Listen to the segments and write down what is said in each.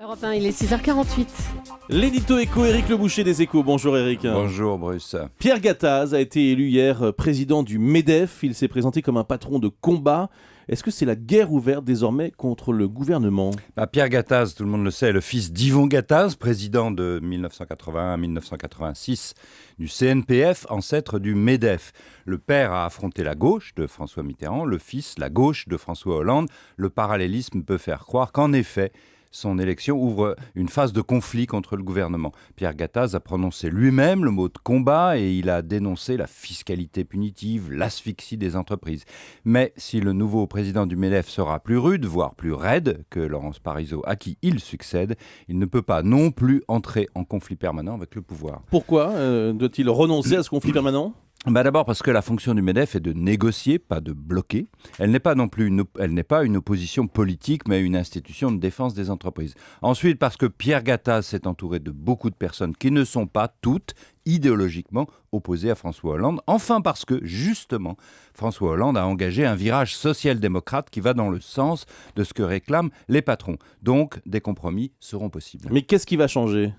Europe 1, il est 6h48. L'édito éco, Éric Le Boucher des Échos. Bonjour Éric. Bonjour Bruce. Pierre Gattaz a été élu hier président du MEDEF. Il s'est présenté comme un patron de combat. Est-ce que c'est la guerre ouverte désormais contre le gouvernement ? Pierre Gattaz, tout le monde le sait, est le fils d'Yvon Gattaz, président de 1981 à 1986 du CNPF, ancêtre du MEDEF. Le père a affronté la gauche de François Mitterrand, le fils la gauche de François Hollande. Le parallélisme peut faire croire qu'en effet, son élection ouvre une phase de conflit contre le gouvernement. Pierre Gattaz a prononcé lui-même le mot de combat et il a dénoncé la fiscalité punitive, l'asphyxie des entreprises. Mais si le nouveau président du MEDEF sera plus rude, voire plus raide que Laurence Parisot, à qui il succède, il ne peut pas non plus entrer en conflit permanent avec le pouvoir. Pourquoi doit-il renoncer à ce conflit permanent ? D'abord parce que la fonction du MEDEF est de négocier, pas de bloquer. Elle n'est pas non plus une opposition politique, mais une institution de défense des entreprises. Ensuite, parce que Pierre Gattaz s'est entouré de beaucoup de personnes qui ne sont pas toutes idéologiquement opposées à François Hollande. Enfin, parce que, justement, François Hollande a engagé un virage social-démocrate qui va dans le sens de ce que réclament les patrons. Donc, des compromis seront possibles. Mais qu'est-ce qui va changer ?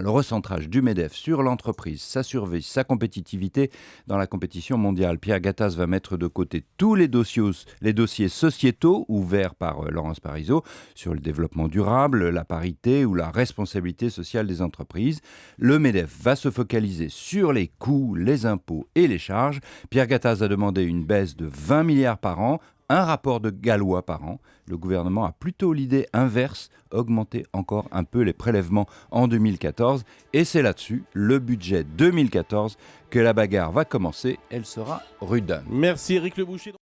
Le recentrage du MEDEF sur l'entreprise, sa survie, sa compétitivité dans la compétition mondiale. Pierre Gattaz va mettre de côté tous les dossiers sociétaux ouverts par Laurence Parisot sur le développement durable, la parité ou la responsabilité sociale des entreprises. Le MEDEF va se focaliser sur les coûts, les impôts et les charges. Pierre Gattaz a demandé une baisse de 20 milliards par an, un rapport de Gallois par an. Le gouvernement a plutôt l'idée inverse, augmenter encore un peu les prélèvements en 2014. Et c'est là-dessus, le budget 2014, que la bagarre va commencer. Elle sera rude. Merci Éric Le Boucher.